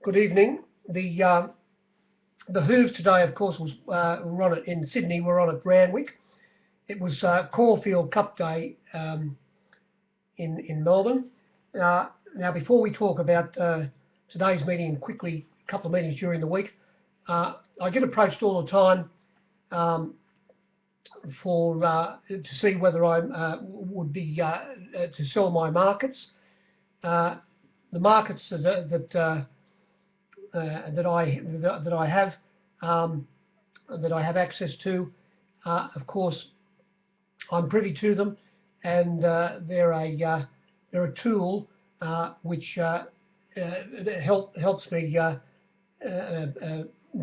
Good evening. The Hooves today, of course, was were on it in Sydney. We're on at Randwick. It was Caulfield Cup Day in Melbourne. Now, before we talk about today's meeting and quickly a couple of meetings during the week, I get approached all the time to see whether I would be to sell my markets. The markets that I have access to, of course, I'm privy to them, and they're a tool which helps me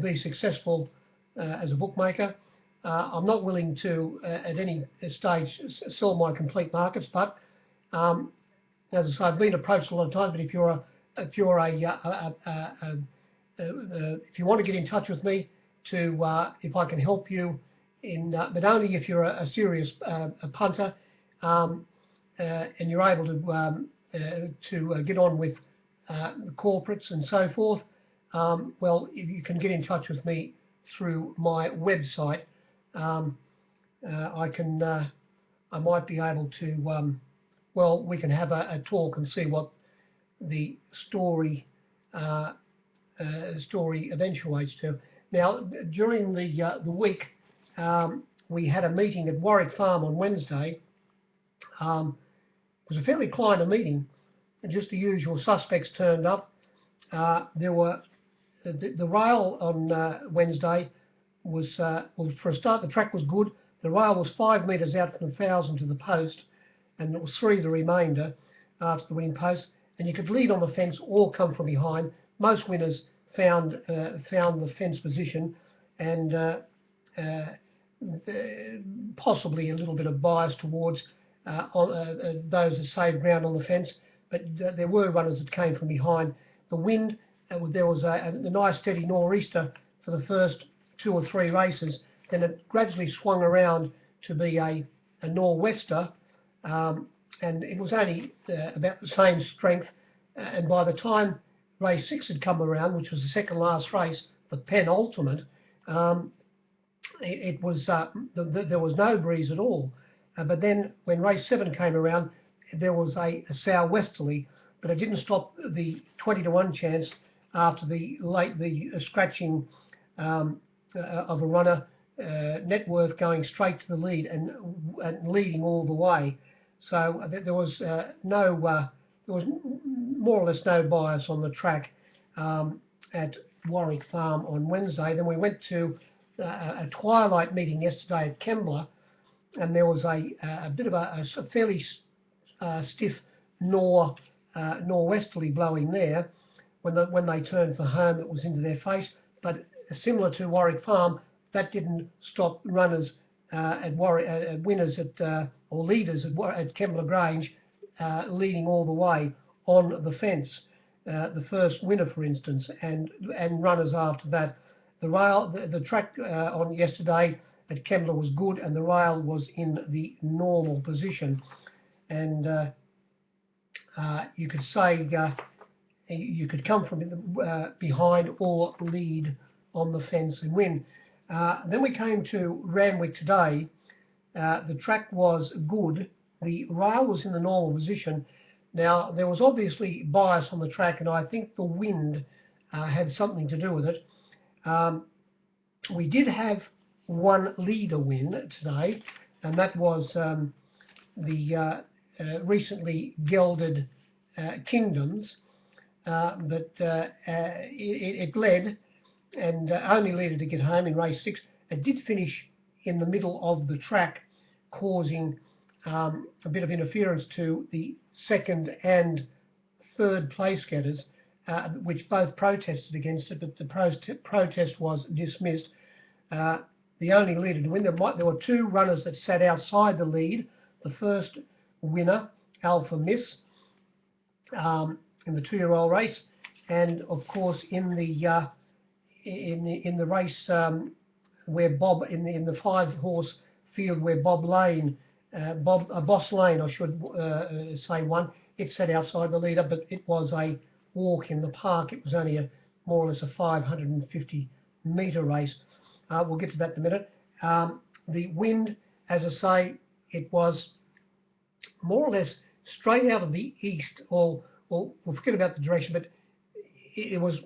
be successful as a bookmaker. I'm not willing to at any stage sell my complete markets, but as I say, I've been approached a lot of times. But if you want to get in touch with me if I can help you in, but only if you're a serious punter and you're able to get on with corporates and so forth. Well, you can get in touch with me through my website. I might be able to. Well, we can have a talk and see what the story eventuates to. Now, during the week, we had a meeting at Warwick Farm on Wednesday. It was a fairly kleiner meeting, and just the usual suspects turned up. There were the rail on Wednesday was for a start. The track was good. The rail was 5 metres out from the 1,000 to the post, and it was 3 the remainder after the winning post. And you could lead on the fence or come from behind. Most winners found the fence position, and possibly a little bit of bias towards those that saved ground on the fence. But there were runners that came from behind. The wind, there was a nice steady nor'easter for the first 2 or 3 races. Then it gradually swung around to be a nor'wester. And it was only about the same strength, and by the time race 6 had come around, which was the second last race, the penultimate, there was no breeze at all. But then when race 7 came around, there was a southwesterly, but it didn't stop the 20-to-1 chance after the scratching of a runner, Networth, going straight to the lead and leading all the way. So there was more or less no bias on the track at Warwick Farm on Wednesday. Then we went to a twilight meeting yesterday at Kembla, and there was a bit of a fairly stiff nor'westerly blowing there. When they turned for home, it was into their face. But similar to Warwick Farm, that didn't stop runners winners or leaders at Kembla Grange leading all the way on the fence. The first winner, for instance, and runners after that. The track on yesterday at Kembla was good, and the rail was in the normal position. And you could say you could come from behind or lead on the fence and win. Then we came to Randwick today. The track was good. The rail was in the normal position. Now, there was obviously bias on the track, and I think the wind had something to do with it. We did have one leader win today, and that was the recently gelded Kingdoms. But it led, and only needed to get home in race 6. It did finish in the middle of the track, causing a bit of interference to the second and third place getters, which both protested against it, but the protest was dismissed. The only leader to win, there were 2 runners that sat outside the lead. The first winner, Alpha Miss, in the 2-year-old race, and of course in the race where Bob in the 5-horse field where Boss Lane, I should say, won. It sat outside the leader, but it was a walk in the park. It was only a more or less a 550-metre race. We'll get to that in a minute. The wind, as I say, it was more or less straight out of the east, or we'll forget about the direction, but it was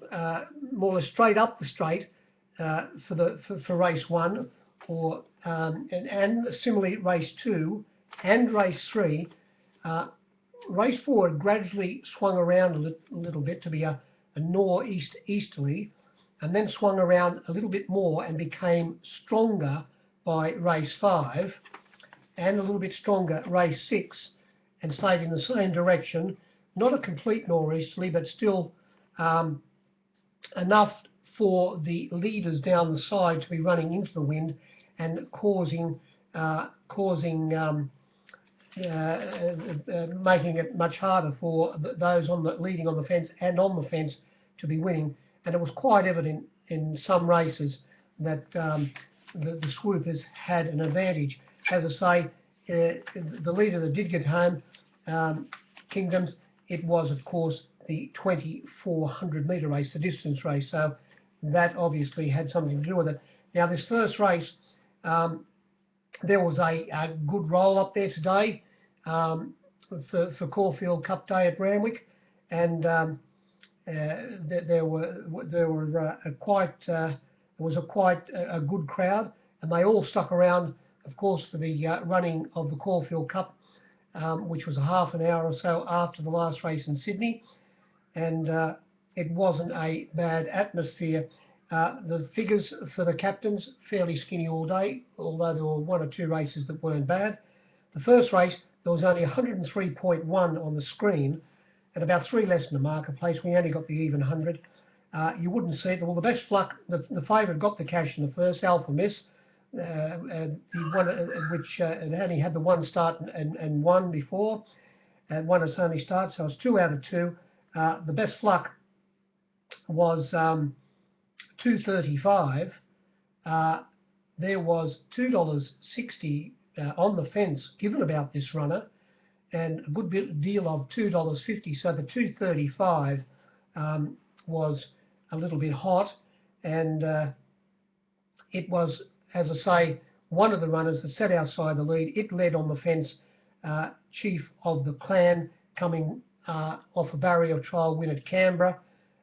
more or less straight up the straight for race 1, and similarly race 2 and race 3. Race 4 had gradually swung around a little bit to be a northeast easterly, and then swung around a little bit more and became stronger by race 5, and a little bit stronger race 6, and stayed in the same direction. Not a complete northeasterly, but still enough for the leaders down the side to be running into the wind and making it much harder for those leading on the fence and on the fence to be winning. And it was quite evident in some races that the swoopers had an advantage. As I say, the leader that did get home, Kingdoms, it was of course the 2400-metre race, the distance race, so that obviously had something to do with it. Now this first race, there was a good roll up there today for Caulfield Cup Day at Randwick, and there was quite a good crowd, and they all stuck around, of course, for the running of the Caulfield Cup, which was a half an hour or so after the last race in Sydney, and it wasn't a bad atmosphere. The figures for the captains, fairly skinny all day, although there were 1 or 2 races that weren't bad. The first race, there was only 103.1 on the screen, and about 3 less in the marketplace. We only got the even 100. You wouldn't see it. Well, the best luck, the favourite got the cash in the first, Alpha Miss, the one which had only had the 1 start and 1 before, and 1 has only start, so it's 2 out of 2. The best luck was 2.35. There was $2.60 on the fence given about this runner, and a good deal of $2.50. So the 2.35 was a little bit hot, and it was, as I say, one of the runners that sat outside the lead. It led on the fence, Chief of the Clan, coming off a barrier trial win at Canberra,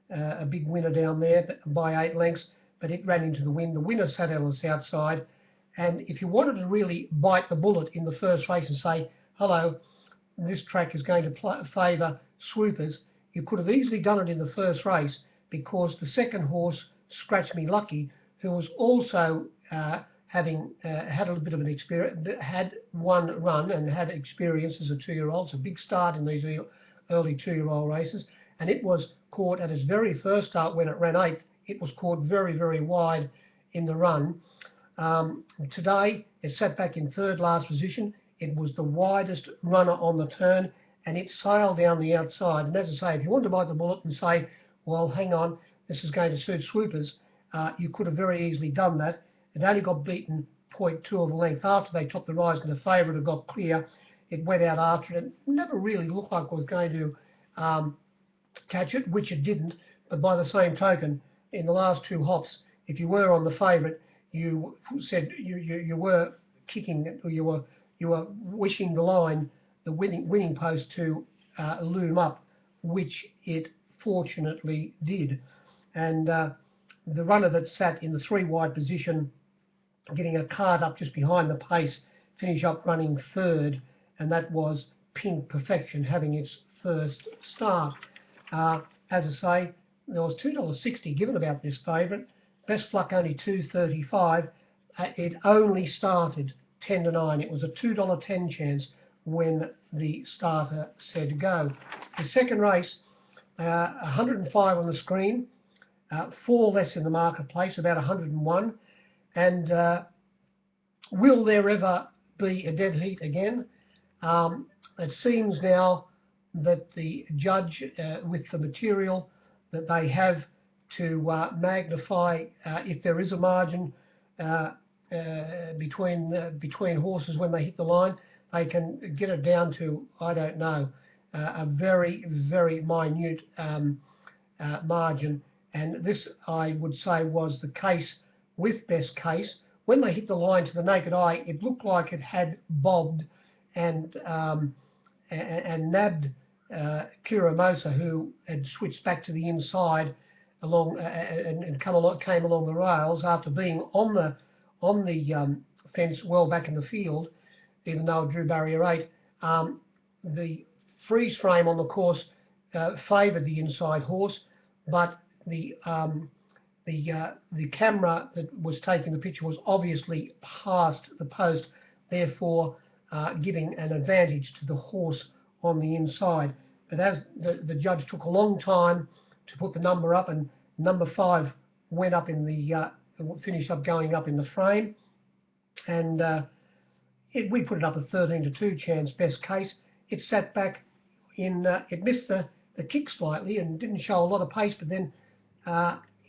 a big winner down there by 8 lengths, but it ran into the wind. The winner sat on the outside, and if you wanted to really bite the bullet in the first race and say, hello, this track is going to favour swoopers, you could have easily done it in the first race, because the second horse, Scratch Me Lucky, who was also having had a little bit of an experience, had 1 run and had experience as a 2-year-old. It's a big start in these early 2-year-old races, and it was caught at its very first start when it ran 8th. It was caught very, very wide in the run. Today, it sat back in 3rd last position. It was the widest runner on the turn, and it sailed down the outside. And as I say, if you want to bite the bullet and say, well, hang on, this is going to suit swoopers, you could have very easily done that. It only got beaten 0.2 of a length after they topped the rise, and the favourite had got clear. It went out after it. It never really looked like it was going to catch it, which it didn't. But by the same token, in the last 2 hops, if you were on the favourite, you said you were kicking it, or you were wishing the line, the winning post, to loom up, which it fortunately did. And the runner that sat in the 3 wide position, getting a card up just behind the pace, finished up running 3rd, and that was Pink Perfection, having its first start. As I say, there was $2.60 given about this favourite. Best luck only 2.35. It only started 10 to 9. It was a $2.10 chance when the starter said go. The second race, 105 on the screen, 4 less in the marketplace, about 101. And will there ever be a dead heat again? It seems now that the judge, with the material that they have to magnify if there is a margin between horses when they hit the line, they can get it down to, I don't know, a very, very minute margin. And this, I would say, was the case with Best Case. When they hit the line to the naked eye, it looked like it had bobbed and nabbed Kiramosa, who had switched back to the inside along and came along the rails after being on the fence well back in the field, even though it drew barrier 8. The freeze frame on the course favoured the inside horse, but the camera that was taking the picture was obviously past the post, therefore giving an advantage to the horse on the inside. But as the judge took a long time to put the number up, and number 5 went up in the finished up going up in the frame, and we put it up a 13-2 chance Best Case. It sat back in, it missed the kick slightly and didn't show a lot of pace, but then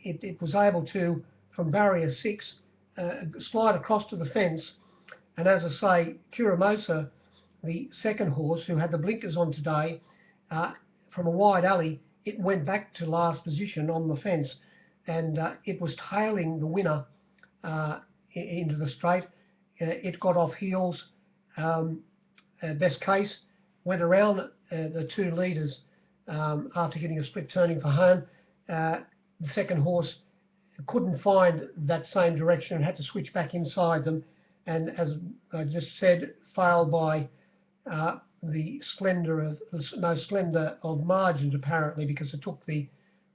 it was able to, from barrier 6, slide across to the fence. And as I say, Kiramosa, the second horse, who had the blinkers on today, from a wide alley, it went back to last position on the fence, and it was tailing the winner into the straight. It got off heels. Best Case went around the 2 leaders after getting a split turning for home. The second horse couldn't find that same direction and had to switch back inside them, and as I just said, failed by the most slender of margins, apparently, because it took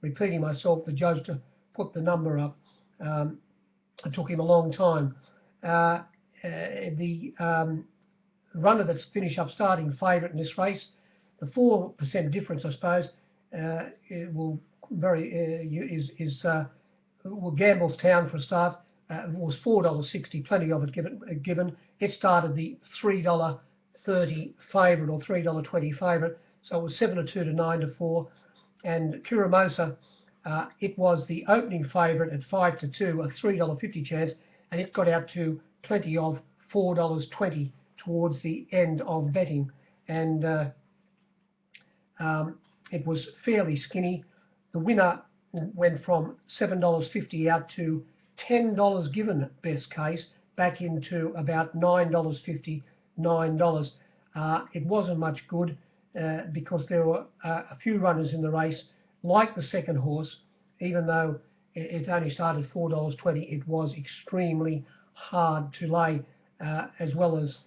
repeating myself, the judge to put the number up. It took him a long time. The runner that's finished up starting favourite in this race, the 4% difference, I suppose, it will Gamblestown for a start. Was $4.60, plenty of it given. It started the $3.30 favourite or $3.20 favourite, so it was 7-2 to 9-4. And Kiramosa, it was the opening favourite at 5-2, a $3.50 chance, and it got out to plenty of $4.20 towards the end of betting, and it was fairly skinny. The winner went from $7.50 out to $10 given Best Case, back into about $9.50, $9. It wasn't much good because there were a few runners in the race, like the second horse. Even though it only started $4.20, it was extremely hard to lay, as well as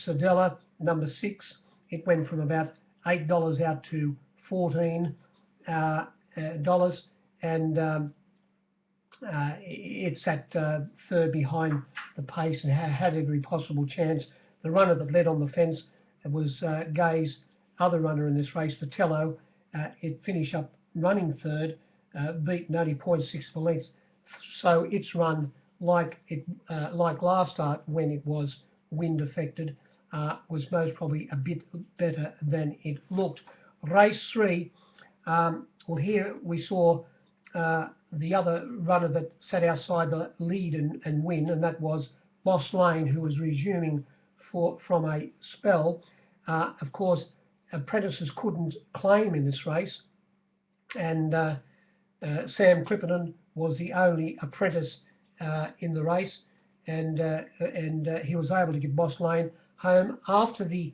Sedella, number 6. It went from about $8 out to $14, and it sat third behind the pace and had every possible chance. The runner that led on the fence was Gay's other runner in this race, Vitello. It finished up running third, beaten only 0.6 of a length. So its run, like last start when it was wind affected, was most probably a bit better than it looked. Race 3, well, here we saw the other runner that sat outside the lead and win, and that was Boss Lane, who was resuming from a spell. Of course, apprentices couldn't claim in this race, and Sam Clipperton was the only apprentice in the race, and he was able to get Boss Lane home after the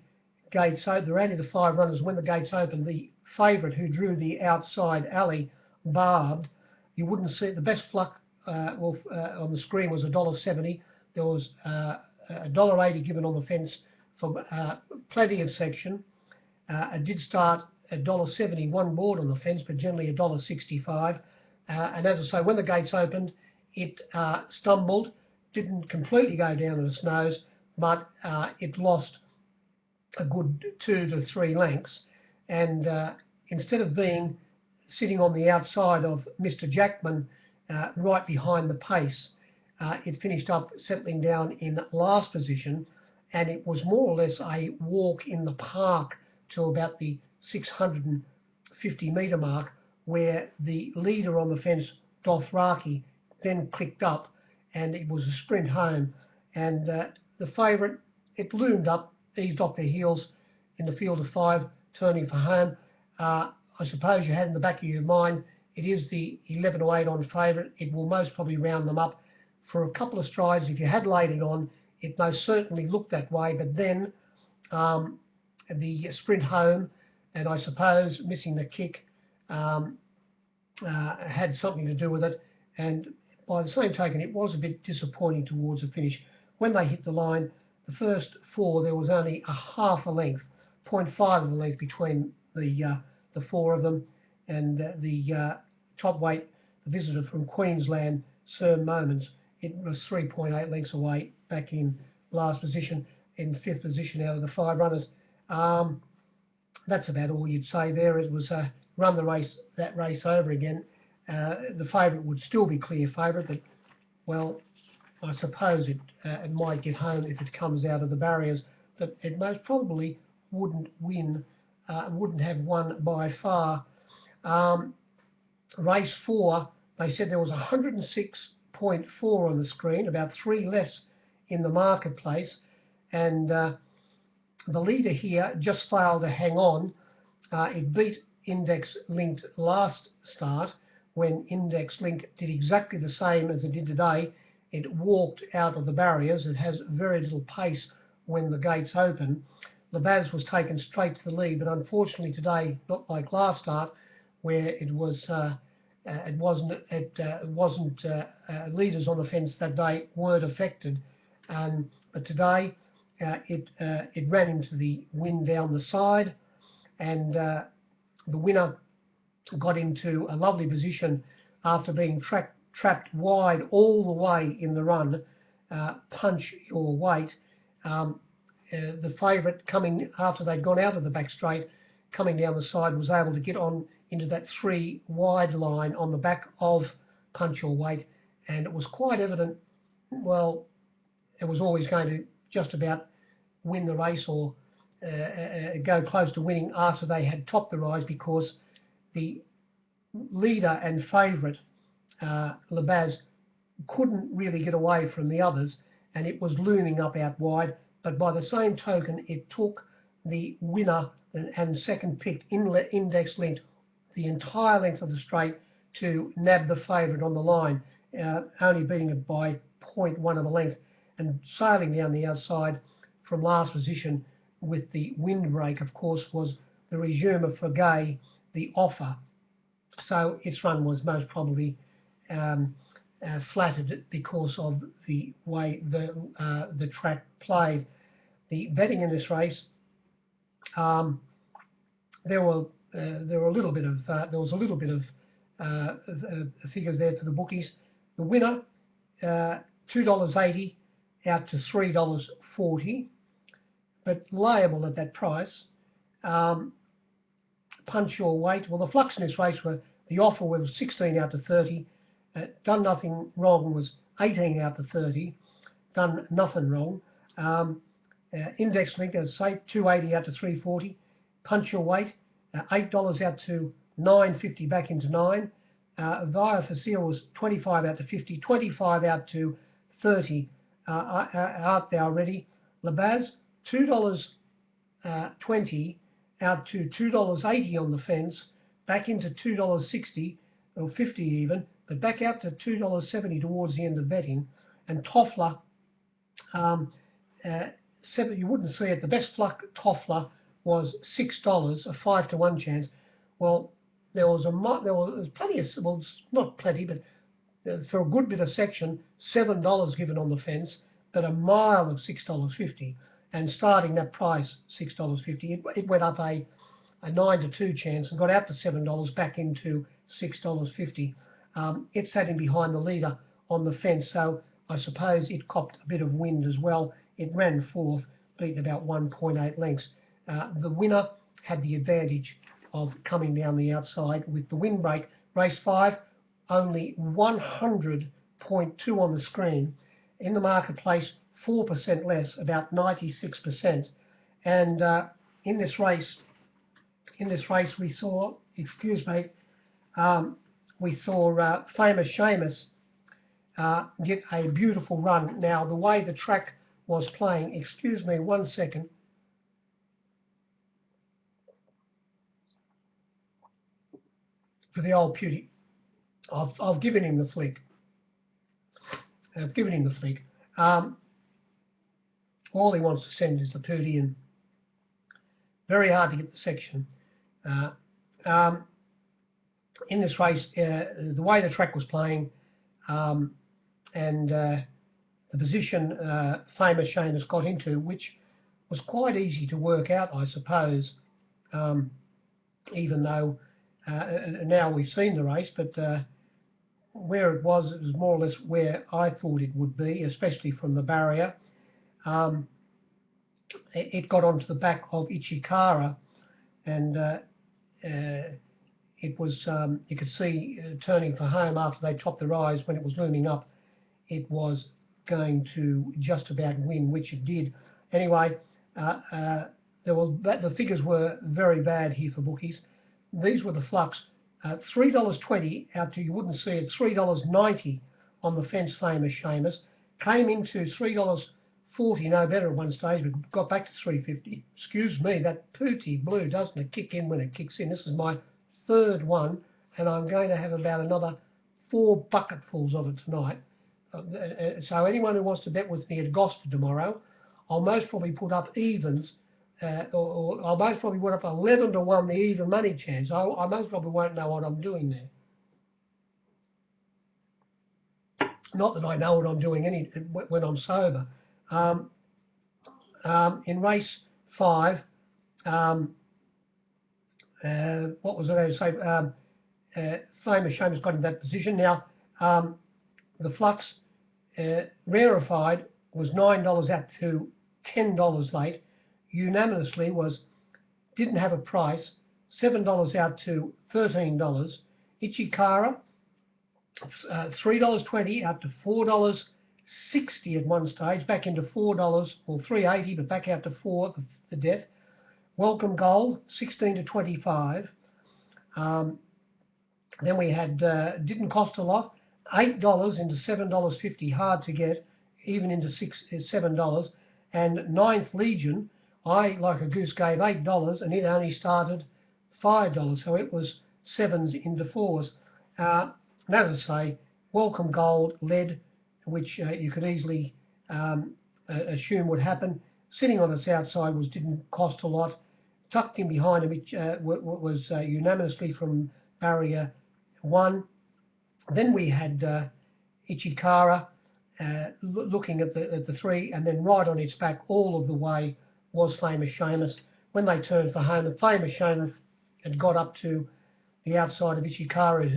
gates opened. There were only the 5 runners. When the gates opened, the favourite, who drew the outside alley, barbed. You wouldn't see the best luck on the screen was $1.70. There was $1.80 given on the fence for plenty of section. It did start at $1.70 one board on the fence, but generally $1.65. And as I say, when the gates opened, it stumbled, didn't completely go down on its nose, but it lost a good 2 to 3 lengths. And instead of sitting on the outside of Mr. Jackman, right behind the pace, it finished up settling down in last position, and it was more or less a walk in the park to about the 650 metre mark, where the leader on the fence, Dothraki, then clicked up, and it was a sprint home. And the favourite, it loomed up, eased off their heels in the field of 5, turning for home. I suppose you had in the back of your mind, It is the 11-8 on favourite. It will most probably round them up for a couple of strides. If you had laid it on, it most certainly looked that way, but then the sprint home, and I suppose missing the kick had something to do with it. And by the same token, it was a bit disappointing towards the finish. When they hit the line, the first four, there was only a half a length, 0.5 of a length between the four of them. And the top weight, the visitor from Queensland, Sir Moments, it was 3.8 lengths away, back in last position, in fifth position out of the five runners. That's about all you'd say there. It was run that race over again. The favourite would still be clear favourite, but, well, I suppose it might get home if it comes out of the barriers, but it most probably wouldn't win, wouldn't have won by far. Race 4, they said there was 106.4 on the screen, about 3 less in the marketplace, and the leader here just failed to hang on. It beat Index Linked last start, when Index Link did exactly the same as it did today. It walked out of the barriers. It has very little pace when the gates open. Labaz was taken straight to the lead, but unfortunately today, not like last start, where it wasn't leaders on the fence that day weren't affected. But today it ran into the wind down the side, and the winner got into a lovely position after being trapped wide all the way in the run. Punch Your Weight. The favourite coming after they'd gone out of the back straight, coming down the side, was able to get on into that 3 wide line on the back of Punch Your Weight, and it was quite evident, well, it was always going to just about win the race or go close to winning after they had topped the rise, because the leader and favourite, Labaz, couldn't really get away from the others, and it was looming up out wide. But by the same token, it took the winner and second picked Index Linked the entire length of the straight to nab the favourite on the line, only beating it by 0.1 of a length, and sailing down the outside from last position with the windbreak, of course, was the Resumer Fragay, the Offer. So its run was most probably flattered because of the way the track played. The betting in this race, there was a little bit of figures there for the bookies. The winner, $2.80 out to $3.40, but liable at that price. Punch Your Weight. Well, the flux in this race were, the Offer was 16 out to 30. Done Nothing Wrong was 18 out to 30. Done Nothing Wrong. Index Link, as I say, 280 out to 340. Punch Your Weight, $8 out to $9.50, back into 9. Via Facile was 25 out to 50, 25 out to 30. Out there already. Labaz, $2.20 out to $2.80 on the fence, back into $2.60 or 50 even, but back out to $2.70 towards the end of betting. And Toffler, you wouldn't see it. The best luck Toffler was $6, a 5-to-1 chance. Well, there was plenty of, well, not plenty, but for a good bit of section, $7 given on the fence, but a mile of $6.50. And starting that price, $6.50, it went up a 9-to-2 chance and got out to $7, back into $6.50. It sat in behind the leader on the fence, so I suppose it copped a bit of wind as well. It ran fourth, beaten about 1.8 lengths. The winner had the advantage of coming down the outside with the windbreak. Race 5, only 100.2 on the screen. In the marketplace, 4% less, about 96%. And in this race we saw, we saw Famous Seamus get a beautiful run. Now, the way the track was playing, excuse me 1 second. For the old beauty. I've given him the flick. I've given him the flick. All he wants to send is the pooty, and very hard to get the section. In this race, the way the track was playing, and the position Famous Seamus got into, which was quite easy to work out, I suppose, even though now we've seen the race, but where it was more or less where I thought it would be, especially from the barrier. It got onto the back of Ichikara, and it was, you could see turning for home after they topped the rise, when it was looming up, it was going to just about win, which it did. Anyway, the figures were very bad here for bookies. These were the flux. $3.20 out to, you wouldn't see it, $3.90 on the fence Famous Seamus. Came into $3.40, no better at one stage, but got back to $3.50. Excuse me, that pooty blue, doesn't it kick in when it kicks in? This is my third one, and I'm going to have about another 4 bucketfuls of it tonight. So anyone who wants to bet with me at Gosford tomorrow, I'll most probably put up evens, or I'll most probably put up 11 to 1 the even money chance. I most probably won't know what I'm doing there. Not that I know what I'm doing when I'm sober. In race 5, what was I going to say? Famous Seamus got in that position. Now, the flux rarefied was $9 out to $10 late. Unanimously didn't have a price, $7 out to $13. Ichikara, $3.20 out to $4.60 at one stage, back into $4 or $3.80, but back out to $4 the death. Welcome Gold, 16 to 25. Then we had didn't cost a lot, $8 into $7.50, hard to get, even into $7. And Ninth Legion, I, like a goose, gave $8, and it only started $5, so it was 7s into 4s. And as I say, Welcome Gold led, which you could easily assume would happen. Sitting on its outside didn't cost a lot. Tucked in behind him, which was unanimously from barrier 1. Then we had Ichikara looking at the 3, and then right on its back all of the way was Famous Seamus. When they turned for home, the Famous Seamus had got up to the outside of Ichikara,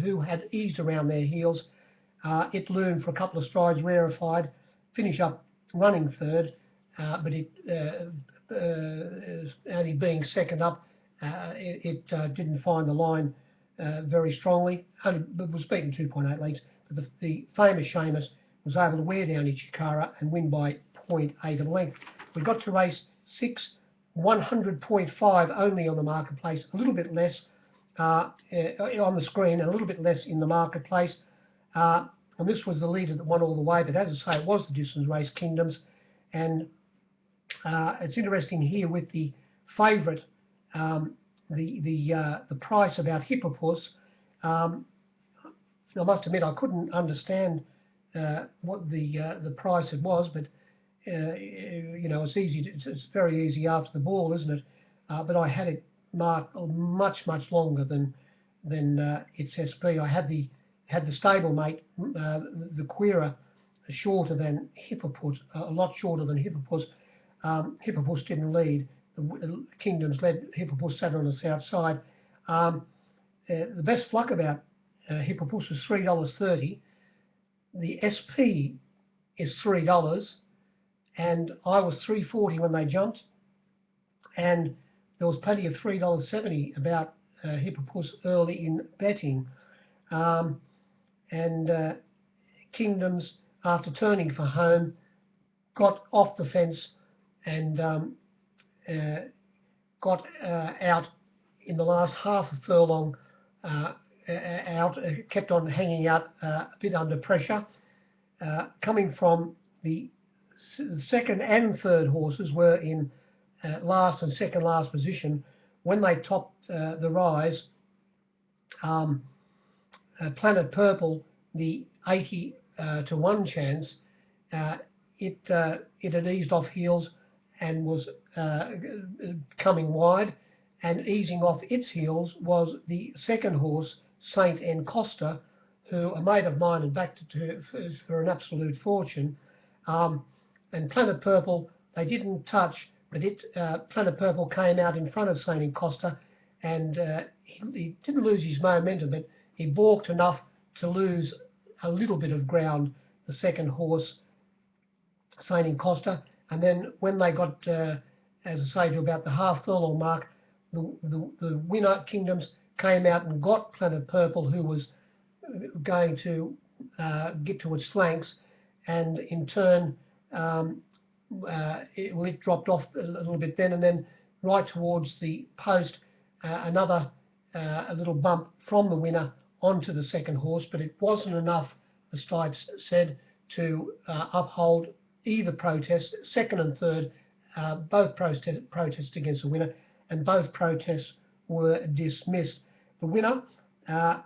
who had eased around their heels. It loomed for a couple of strides, rarefied, finish up running third, but it only being second up, it didn't find the line very strongly. It was beaten 2.8 lengths, but the Famous Seamus was able to wear down Ichikara and win by 0.8 of a length. We got to race 6, 100.5 only on the marketplace, a little bit less on the screen, and a little bit less in the marketplace. And this was the leader that won all the way, but as I say, it was the distance race, Kingdoms. And it's interesting here with the favourite, the price about Hippopus. I must admit I couldn't understand what the price it was, but you know, it's very easy after the ball, isn't it? But I had it marked much longer than its SP. I had the stablemate, the Queera, shorter than Hippopus, a lot shorter than Hippopus. Hippopus didn't lead. The Kingdoms led. Hippopus sat on its outside. The best fluck about Hippopus was $3.30. The SP is $3, and I was $3.40 when they jumped, and there was plenty of $3.70 about Hippopus early in betting. And Kingdoms, after turning for home, got off the fence and got out in the last half a furlong, kept on hanging out a bit under pressure. Coming from the second and third horses were in last and second last position. When they topped the rise, Planet Purple, the 80 to 1 chance, it had eased off heels and was coming wide, and easing off its heels was the second horse, Saint Encosta, who a mate of mine had backed for an absolute fortune. And Planet Purple, they didn't touch, but Planet Purple came out in front of Saint Encosta, and he didn't lose his momentum, but he balked enough to lose a little bit of ground, the second horse, Saint Encosta. And then when they got, as I say, to about the half furlong mark, the winner, Kingdoms, came out and got Planet Purple, who was going to get to its flanks, and in turn it dropped off a little bit then, and then right towards the post, another a little bump from the winner onto the second horse, but it wasn't enough, the Stripes said, to uphold either protest. Second and third both protests against the winner, and both protests were dismissed. The winner,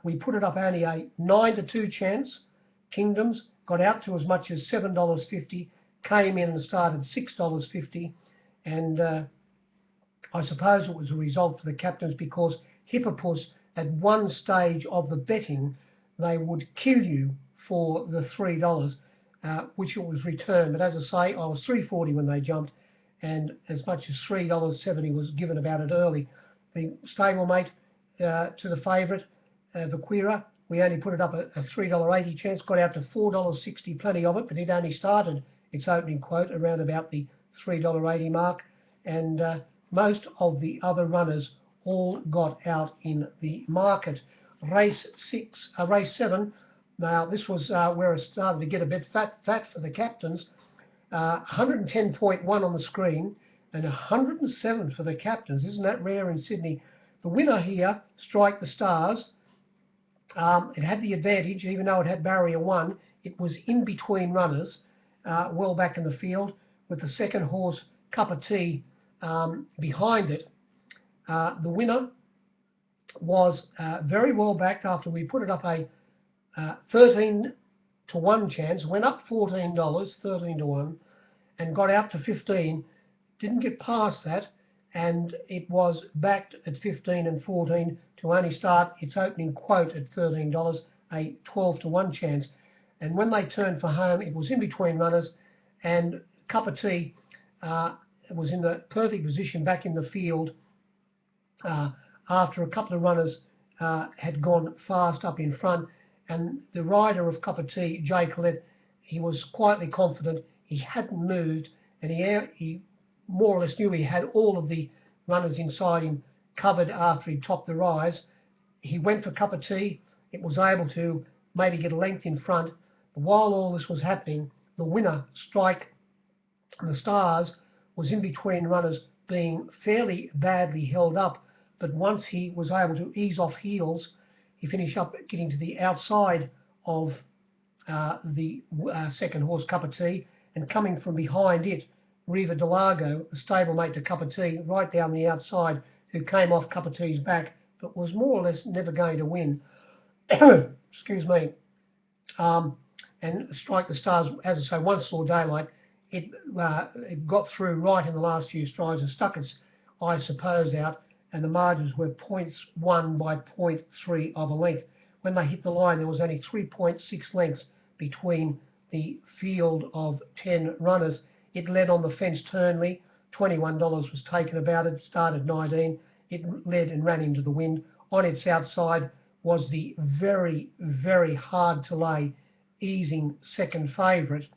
we put it up only a 9 to 2 chance. Kingdoms got out to as much as $7.50, came in and started $6.50, and I suppose it was a result for the captains, because Hippopus, at one stage of the betting, they would kill you for the $3, which it was returned. But as I say, I was $3.40 when they jumped, and as much as $3.70 was given about it early. The stablemate to the favourite, Vaquira, we only put it up a $3.80 chance, got out to $4.60, plenty of it, but it only started its opening quote around about the $3.80 mark, and most of the other runners all got out in the market. Race 7, now this was where it started to get a bit fat for the captains. 110.1 on the screen and 107 for the captains. Isn't that rare in Sydney? The winner here, Strike the Stars, it had the advantage, even though it had barrier 1. It was in between runners, well back in the field, with the second horse, Cup of Tea, behind it. The winner was very well backed after we put it up a 13 to 1 chance, went up $14, 13 to 1, and got out to 15, didn't get past that, and it was backed at 15 and 14 to only start its opening quote at $13, a 12 to 1 chance. And when they turned for home, it was in between runners, and Cup of Tea was in the perfect position back in the field after a couple of runners had gone fast up in front. And the rider of Cup of Tea, Jay Collette, he was quietly confident. He hadn't moved, and he more or less knew he had all of the runners inside him covered after he topped the rise. He went for Cup of Tea. It was able to maybe get a length in front. But while all this was happening, the winner, Strike the Stars, was in between runners, being fairly badly held up. But once he was able to ease off heels, he finished up getting to the outside of the second horse, Cup of Tea, and coming from behind it, Riva Delago, the stablemate to Cup of Tea, right down the outside, who came off Cup of Tea's back, but was more or less never going to win. Excuse me. And Strike the Stars, as I say, once saw daylight. It got through right in the last few strides and stuck its, I suppose, out, and the margins were 0.1 by 0.3 of a length. When they hit the line, there was only 3.6 lengths between the field of 10 runners. It led on the fence Turnley. $21 was taken about it, started 19. It led and ran into the wind. On its outside was the very, very hard to lay, easing second favourite,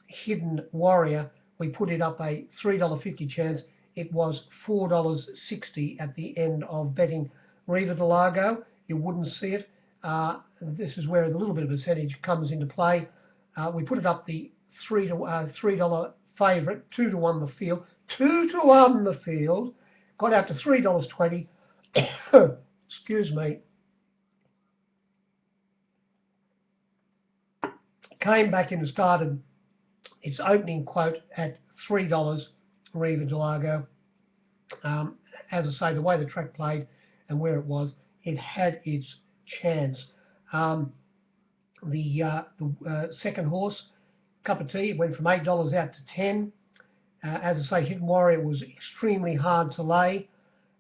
Hidden Warrior. We put it up a $3.50 chance. It was $4.60 at the end of betting. Riva Delago, you wouldn't see it. This is where the little bit of percentage comes into play. We put it up the $3 favourite, 2 to 1 the field, 2 to 1 the field, got out to $3.20. Excuse me. Came back in and started its opening quote at $3, Riva Delago. As I say, the way the track played and where it was, it had its chance. The second horse, Cup of Tea, went from $8 out to 10. As I say, Hidden Warrior was extremely hard to lay,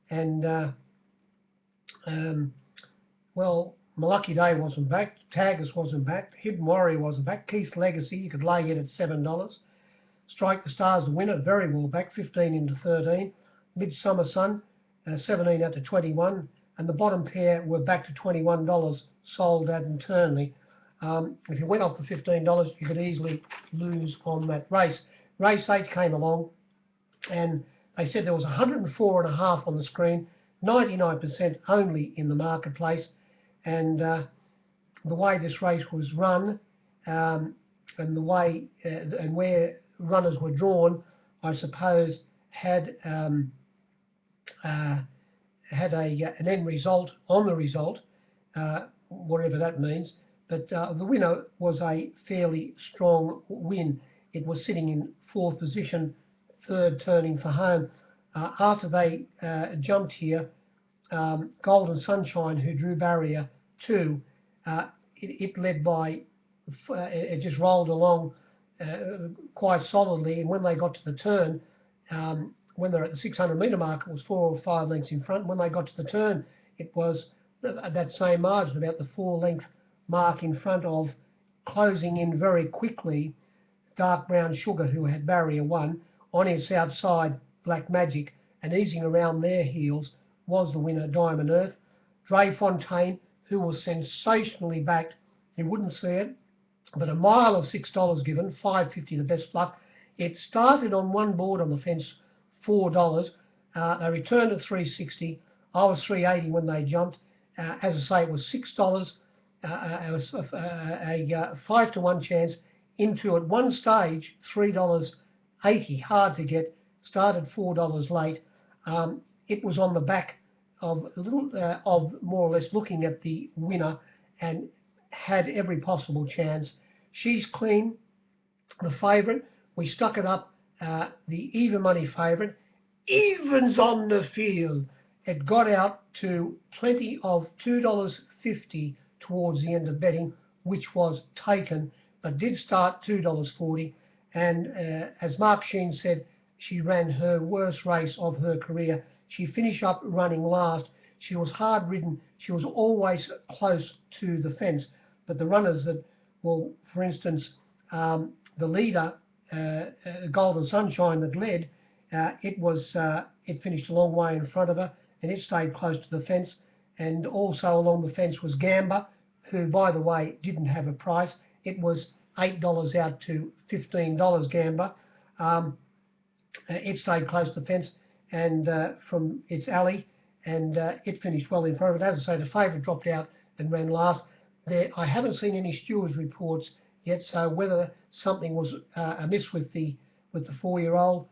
and well, My Lucky Day wasn't back, Tagus wasn't back, Hidden Warrior wasn't back, Keith's Legacy, you could lay it at $7. Strike the Stars, the winner, very well back, 15 into 13. Midsummer Sun, 17 out to 21, and the bottom pair were back to $21, sold out internally. If you went off the $15, you could easily lose on that race. Race 8 came along, and they said there was 104.5 on the screen, 99% only in the marketplace, and the way this race was run, and the way and where runners were drawn, I suppose had an end result on the result, whatever that means. But the winner was a fairly strong win. It was sitting in 4th position, 3rd turning for home. After they jumped here, Golden Sunshine, who drew barrier 2, it led by, it just rolled along quite solidly, and when they got to the turn, when they're at the 600-metre mark, it was 4 or 5 lengths in front. When they got to the turn, it was that same margin, about the 4-length mark in front of, closing in very quickly, Dark Brown Sugar, who had barrier 1. On its outside, Black Magic, and easing around their heels was the winner, Diamond Earth. Dre Fontaine, who was sensationally backed, you wouldn't see it, but a mile of $6 given, $5.50 the best luck. It started on one board on the fence, $4. They returned at $3.60. I was $3.80 when they jumped. As I say, it was $6. It was a 5-to-1 chance into, at one stage, $3.80, hard to get, started $4 late. It was on the back of a little of more or less looking at the winner, and had every possible chance. She's Clean, the favourite. We stuck it up, the even money favourite. Evens on the field. It got out to plenty of $2.50 towards the end of betting, which was taken, but did start $2.40. And as Mark Sheen said, she ran her worst race of her career. She finished up running last. She was hard ridden. She was always close to the fence. But the runners that, well, for instance, the leader, Golden Sunshine, that led, it finished a long way in front of her, and it stayed close to the fence. And also along the fence was Gamba, who, by the way, didn't have a price. It was $8 out to $15, Gamba. It stayed close to the fence and from its alley, and it finished well in front of it. As I say, the favourite dropped out and ran last. I haven't seen any stewards' reports yet, so whether something was amiss with the 4-year-old,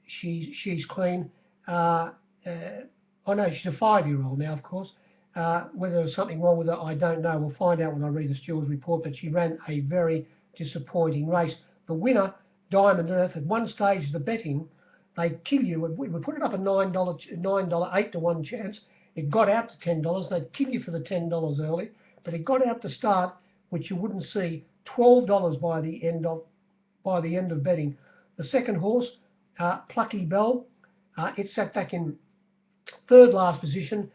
she's Clean. Oh no, she's a 5-year-old now, of course. Whether there was something wrong with her, I don't know. We'll find out when I read the stewards' report, but she ran a very disappointing race. The winner, Diamond Earth, at one stage of the betting, they kill you. We put it up a $9, 8-to-1 chance. It got out to $10. They'd kill you for the $10 early, but it got out to start, which you wouldn't see, $12 by the end of betting. The second horse, Plucky Bell, it sat back in 3rd last position,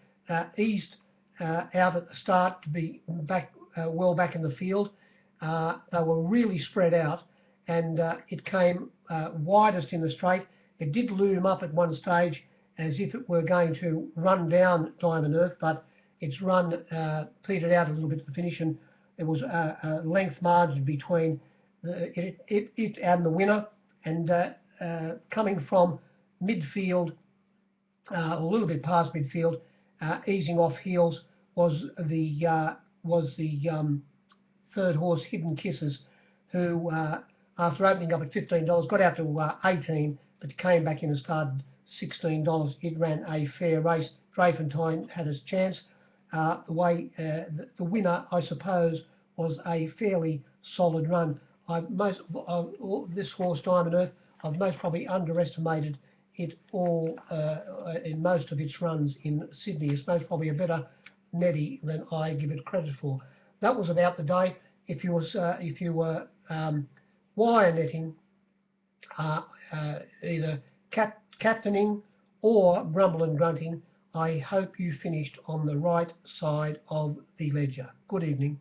eased out at the start to be back well back in the field. They were really spread out, and it came widest in the straight. It did loom up at one stage as if it were going to run down Diamond Earth, but its run petered out a little bit at the finish, and there was a length margin between it and the winner. And coming from midfield, a little bit past midfield, easing off heels, was the 3rd horse, Hidden Kisses, who after opening up at $15 got out to 18, but came back in and started $16. It ran a fair race. Dreyfontein had his chance. The winner, I suppose, was a fairly solid run. This horse, Diamond Earth, I've most probably underestimated it all in most of its runs in Sydney. It's most probably a better netty than I give it credit for. That was about the day. If you were wire netting, either captaining or grumble and grunting, I hope you finished on the right side of the ledger. Good evening.